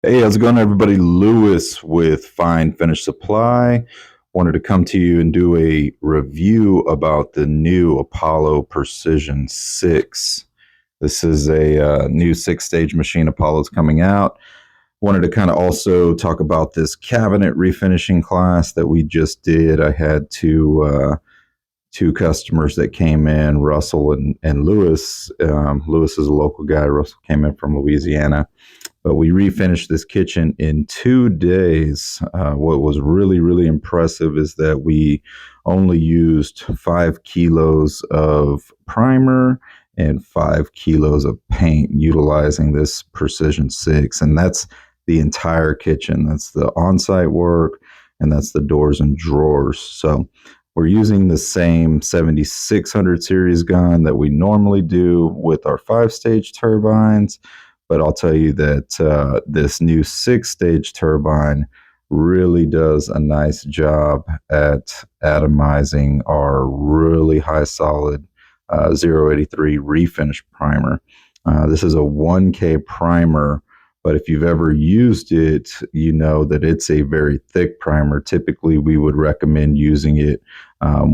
Hey, how's it going, everybody? Lewis with Fine Finish Supply. Wanted to come to you and do a review about the new Apollo Precision 6. This is a new six-stage machine Apollo's coming out. Wanted to kind of also talk about this cabinet refinishing class that we just did. I had two customers that came in, Russell and Lewis. Lewis is a local guy. Russell came in from Louisiana, but we refinished this kitchen in 2 days. What was really, really impressive is that we only used 5 kilos of primer and 5 kilos of paint utilizing this Precision 6. And that's the entire kitchen. That's the on site work, and that's the doors and drawers. So we're using the same 7600 series gun that we normally do with our 5 stage turbines, but I'll tell you that this new 6 stage turbine really does a nice job at atomizing our really high solid 083 refinish primer. This is a 1K primer, but if you've ever used it, you know that it's a very thick primer. Typically, we would recommend using it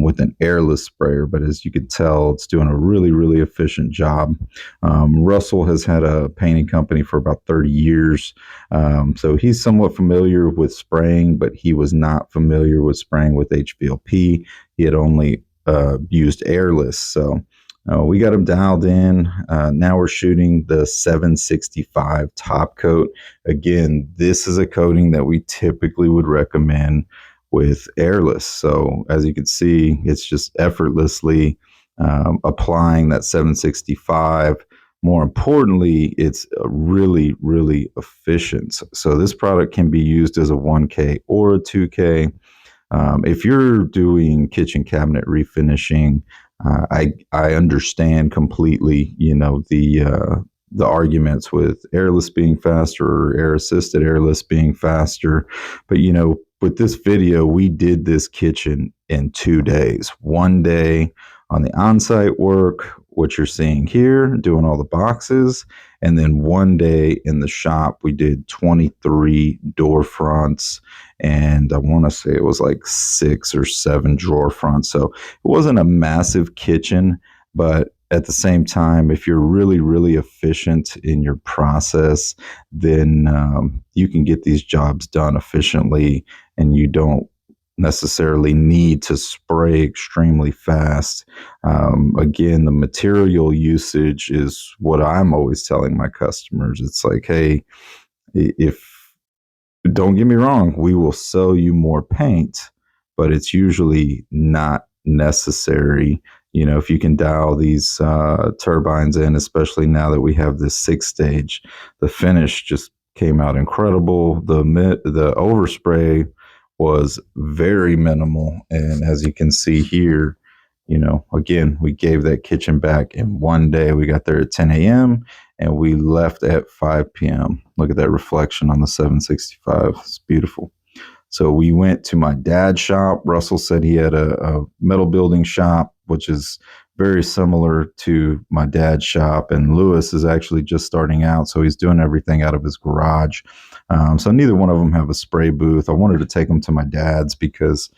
with an airless sprayer, but as you can tell, it's doing a really, really efficient job. Russell has had a painting company for about 30 years, so he's somewhat familiar with spraying, but he was not familiar with spraying with HVLP. He had only used airless, so we got him dialed in. Now we're shooting the 765 top coat. Again, this is a coating that we typically would recommend with airless. So as you can see, it's just effortlessly applying that 765. More importantly, it's really, really efficient. So this product can be used as a 1K or a 2K. If you're doing kitchen cabinet refinishing, I understand completely, the arguments with airless being faster or air assisted airless being faster, but with this video, we did this kitchen in 2 days. One day on the on-site work, what you're seeing here, doing all the boxes, and then one day in the shop, we did 23 door fronts, and I want to say it was like 6 or 7 drawer fronts. So it wasn't a massive kitchen, but at the same time, if you're really, really efficient in your process, then you can get these jobs done efficiently, and you don't necessarily need to spray extremely fast. Again, the material usage is what I'm always telling my customers. It's like, hey, if don't get me wrong, we will sell you more paint, but it's usually not necessary. If you can dial these turbines in, especially now that we have this 6 stage, the finish just came out incredible. The overspray was very minimal, and as you can see here, again, we gave that kitchen back in one day. We got there at 10 a.m. and we left at 5 p.m. Look at that reflection on the 765. It's beautiful. So we went to my dad's shop. Russell said he had a metal building shop, which is very similar to my dad's shop. And Lewis is actually just starting out, so he's doing everything out of his garage. So neither one of them have a spray booth. I wanted to take them to my dad's because,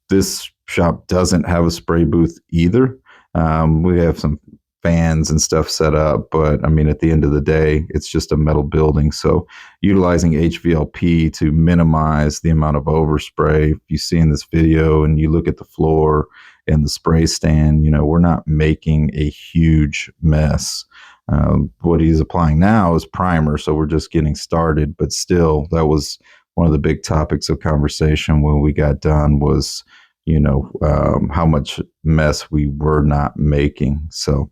this shop doesn't have a spray booth either. We have some fans and stuff set up, but I mean, at the end of the day, it's just a metal building. So utilizing HVLP to minimize the amount of overspray. If you see in this video and you look at the floor and the spray stand, we're not making a huge mess. What he's applying now is primer, so we're just getting started, but still, that was one of the big topics of conversation when we got done was, how much mess we were not making. So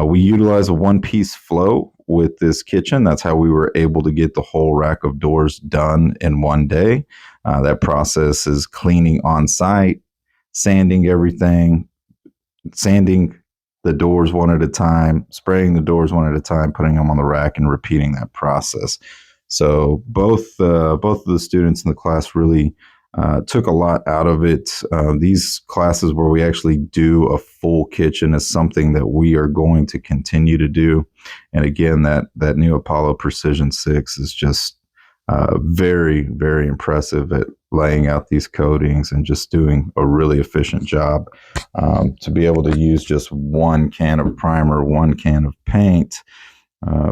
we utilize a one-piece flow with this kitchen. That's how we were able to get the whole rack of doors done in one day. That process is cleaning on site, sanding everything, sanding the doors one at a time, spraying the doors one at a time, putting them on the rack, and repeating that process. So both of the students in the class really Took a lot out of it. These classes where we actually do a full kitchen is something that we are going to continue to do. And again, that new Apollo Precision 6 is just very, very impressive at laying out these coatings and just doing a really efficient job. To be able to use just one can of primer, one can of paint,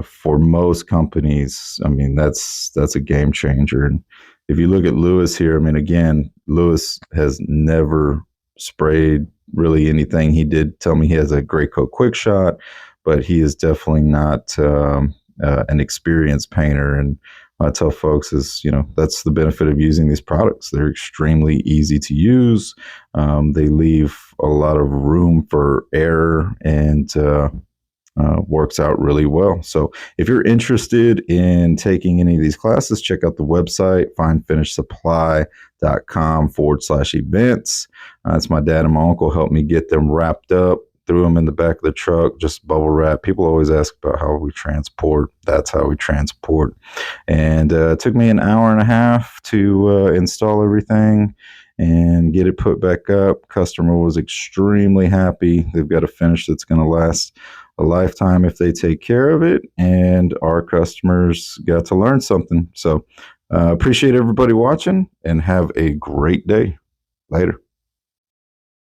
for most companies, I mean, that's a game changer. And if you look at Lewis here, I mean, again, Lewis has never sprayed really anything. He did tell me he has a Gray Coat Quick Shot, but he is definitely not an experienced painter. And I tell folks is, that's the benefit of using these products. They're extremely easy to use. They leave a lot of room for error, and works out really well. So if you're interested in taking any of these classes, check out the website, finefinishsupply.com/events. It's my dad and my uncle helped me get them wrapped up, threw them in the back of the truck, just bubble wrap. People always ask about how we transport. That's how we transport. And it took me an hour and a half to install everything and get it put back up. Customer was extremely happy. They've got a finish that's going to last a lifetime if they take care of it, and our customers got to learn something. So appreciate everybody watching, and have a great day. Later.